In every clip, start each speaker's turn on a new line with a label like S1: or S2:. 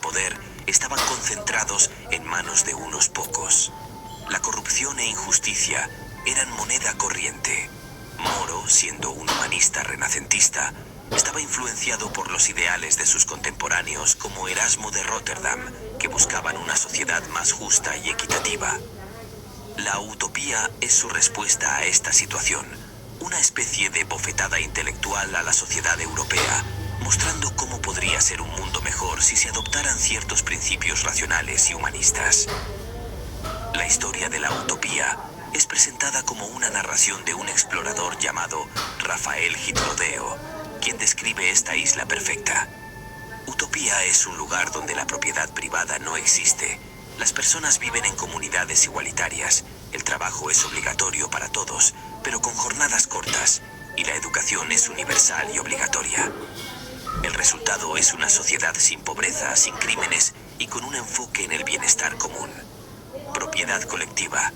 S1: poder estaban concentrados en manos de unos pocos. La corrupción e injusticia eran moneda corriente. Moro, siendo un humanista renacentista, estaba influenciado por los ideales de sus contemporáneos como Erasmo de Róterdam, que buscaban una sociedad más justa y equitativa. La utopía es su respuesta a esta situación, una especie de bofetada intelectual a la sociedad europea, mostrando cómo podría ser un mundo mejor si se adoptaran ciertos principios racionales y humanistas. La historia de la utopía es presentada como una narración de un explorador llamado Rafael Hitrodeo, quien describe esta isla perfecta. Utopía es un lugar donde la propiedad privada no existe. Las personas viven en comunidades igualitarias, el trabajo es obligatorio para todos, pero con jornadas cortas, y la educación es universal y obligatoria. El resultado es una sociedad sin pobreza, sin crímenes y con un enfoque en el bienestar común. Propiedad colectiva.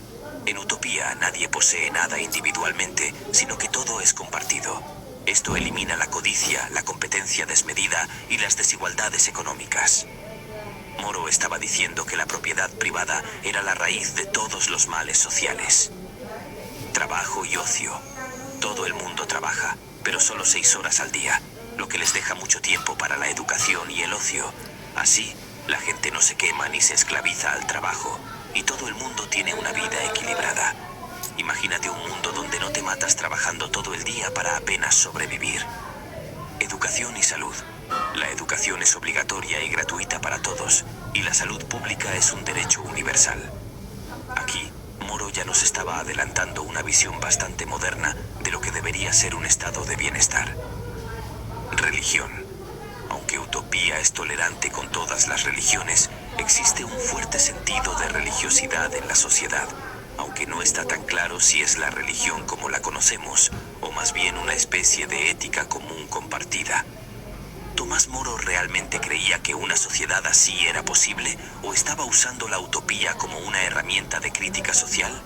S1: En utopía nadie posee nada individualmente, sino que todo es compartido. Esto elimina la codicia, la competencia desmedida y las desigualdades económicas. Moro estaba diciendo que la propiedad privada era la raíz de todos los males sociales. Trabajo y ocio. Todo el mundo trabaja, pero solo 6 horas al día, lo que les deja mucho tiempo para la educación y el ocio. Así, la gente no se quema ni se esclaviza al trabajo, y todo el mundo tiene una vida equilibrada. Imagínate un mundo donde no te matas trabajando todo el día para apenas sobrevivir. Educación y salud. La educación es obligatoria y gratuita para todos, y la salud pública es un derecho universal. Aquí, Moro ya nos estaba adelantando una visión bastante moderna de lo que debería ser un estado de bienestar. Religión. Aunque utopía es tolerante con todas las religiones, existe un fuerte sentido de religiosidad en la sociedad, aunque no está tan claro si es la religión como la conocemos, o más bien una especie de ética común compartida. ¿Tomás Moro realmente creía que una sociedad así era posible, o estaba usando la utopía como una herramienta de crítica social?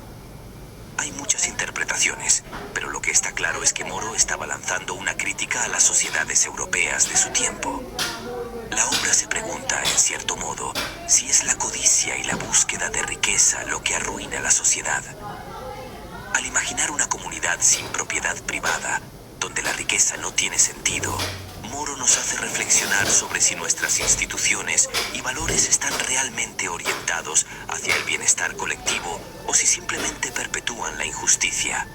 S1: Hay muchas interpretaciones, pero lo que está claro es que Moro estaba lanzando una crítica a las sociedades europeas de su tiempo. La obra se pregunta, en cierto modo, si es la codicia y la búsqueda de riqueza lo que arruina la sociedad. Al imaginar una comunidad sin propiedad privada, donde la riqueza no tiene sentido, Moro nos hace reflexionar sobre si nuestras instituciones y valores están realmente orientados hacia el bienestar colectivo o si simplemente perpetúan la injusticia.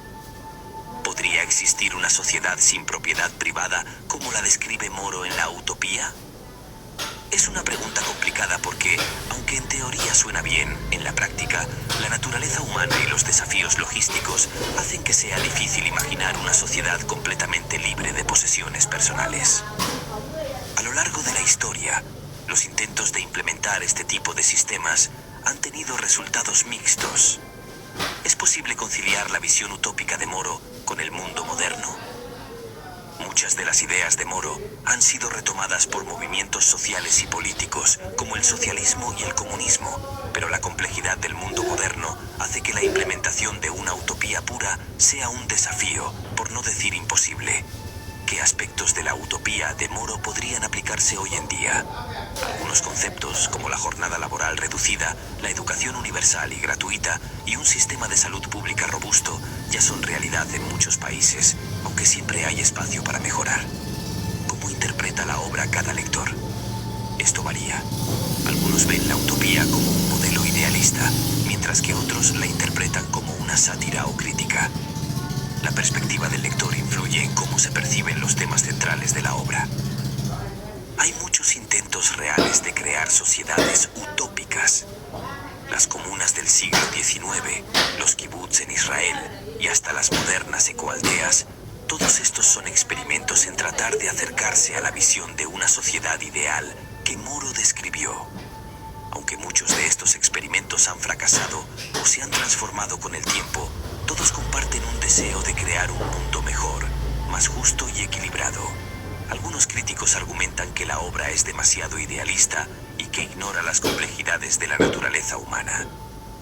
S1: ¿Podría existir una sociedad sin propiedad privada como la describe Moro en la utopía? Es una pregunta complicada porque, aunque en teoría suena bien, en la práctica, la naturaleza humana y los desafíos logísticos hacen que sea difícil imaginar una sociedad completamente libre de posesiones personales. A lo largo de la historia, los intentos de implementar este tipo de sistemas han tenido resultados mixtos. ¿Es posible conciliar la visión utópica de Moro con el mundo moderno? Muchas de las ideas de Moro han sido retomadas por movimientos sociales y políticos, como el socialismo y el comunismo, pero la complejidad del mundo moderno hace que la implementación de una utopía pura sea un desafío, por no decir imposible. ¿Qué aspectos de la utopía de Moro podrían aplicarse hoy en día? Algunos conceptos, como la jornada laboral reducida, la educación universal y gratuita y un sistema de salud pública robusto, ya son realidad en muchos países, aunque siempre hay espacio para mejorar. ¿Cómo interpreta la obra cada lector? Esto varía. Algunos ven la utopía como un modelo idealista, mientras que otros la interpretan como una sátira o crítica. La perspectiva del lector influye en cómo se perciben los temas centrales de la obra. Hay muchos intentos reales de crear sociedades utópicas. Las comunas del siglo XIX, los kibbutz en Israel y hasta las modernas ecoaldeas, todos estos son experimentos en tratar de acercarse a la visión de una sociedad ideal que Moro describió. Aunque muchos de estos experimentos han fracasado o se han transformado con el tiempo, todos comparten un deseo de crear un mundo mejor, más justo y equilibrado. Algunos críticos argumentan que la obra es demasiado idealista y que ignora las complejidades de la naturaleza humana.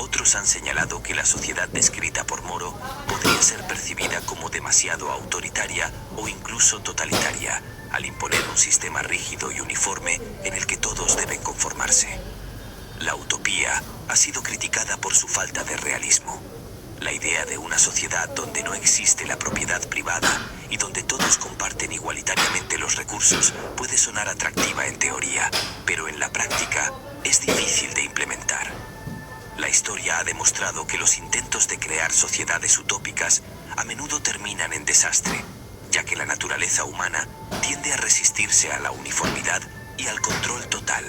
S1: Otros han señalado que la sociedad descrita por Moro podría ser percibida como demasiado autoritaria o incluso totalitaria, al imponer un sistema rígido y uniforme en el que todos deben conformarse. La utopía ha sido criticada por su falta de realismo. La idea de una sociedad donde no existe la propiedad privada y donde todos comparten igualitariamente los recursos puede sonar atractiva en teoría, pero en la práctica es difícil de implementar. La historia ha demostrado que los intentos de crear sociedades utópicas a menudo terminan en desastre, ya que la naturaleza humana tiende a resistirse a la uniformidad y al control total.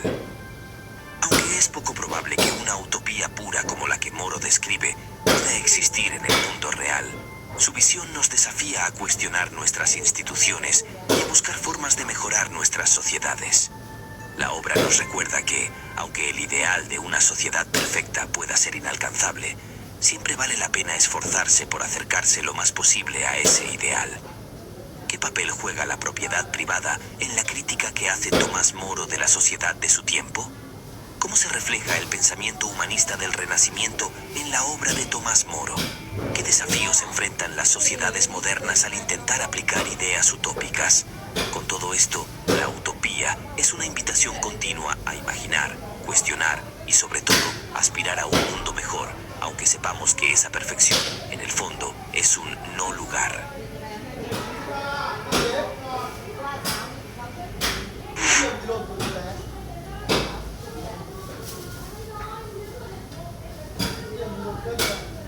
S1: Aunque es poco probable que una utopía pura como la que Moro describe pueda existir en el mundo real, su visión nos desafía a cuestionar nuestras instituciones y a buscar formas de mejorar nuestras sociedades. La obra nos recuerda que, aunque el ideal de una sociedad perfecta pueda ser inalcanzable, siempre vale la pena esforzarse por acercarse lo más posible a ese ideal. ¿Qué papel juega la propiedad privada en la crítica que hace Tomás Moro de la sociedad de su tiempo? ¿Cómo se refleja el pensamiento humanista del Renacimiento en la obra de Tomás Moro? ¿Qué desafíos enfrentan las sociedades modernas al intentar aplicar ideas utópicas? Con todo esto, la utopía es una invitación continua a imaginar, cuestionar y sobre todo aspirar a un mundo mejor, aunque sepamos que esa perfección, en el fondo, es un no lugar.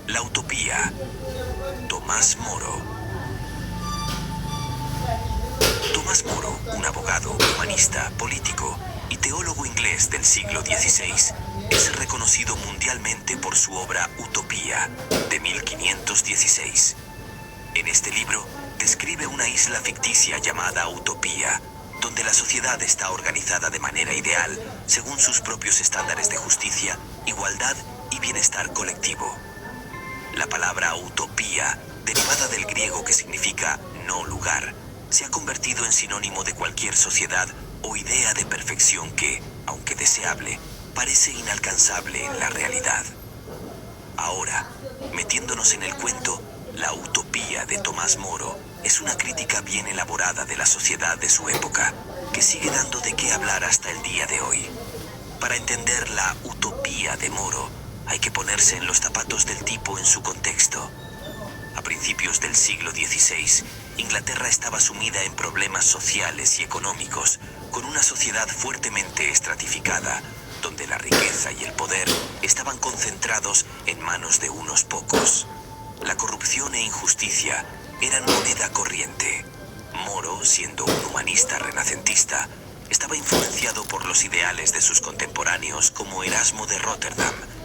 S1: La utopía. Tomás Moro. Tomás Moro, un abogado, humanista, político y teólogo inglés del siglo XVI, es reconocido mundialmente por su obra Utopía, de 1516. En este libro, describe una isla ficticia llamada Utopía, donde la sociedad está organizada de manera ideal, según sus propios estándares de justicia, igualdad y bienestar colectivo. La palabra utopía, derivada del griego que significa no lugar, se ha convertido en sinónimo de cualquier sociedad o idea de perfección que, aunque deseable, parece inalcanzable en la realidad. Ahora, metiéndonos en el cuento, la utopía de Tomás Moro es una crítica bien elaborada de la sociedad de su época, que sigue dando de qué hablar hasta el día de hoy. Para entender la utopía de Moro, hay que ponerse en los zapatos del tipo en su contexto. A principios del siglo XVI, Inglaterra estaba sumida en problemas sociales y económicos, con una sociedad fuertemente estratificada, donde la riqueza y el poder estaban concentrados en manos de unos pocos. La corrupción e injusticia eran moneda corriente. Moro, siendo un humanista renacentista, estaba influenciado por los ideales de sus contemporáneos como Erasmo de Róterdam,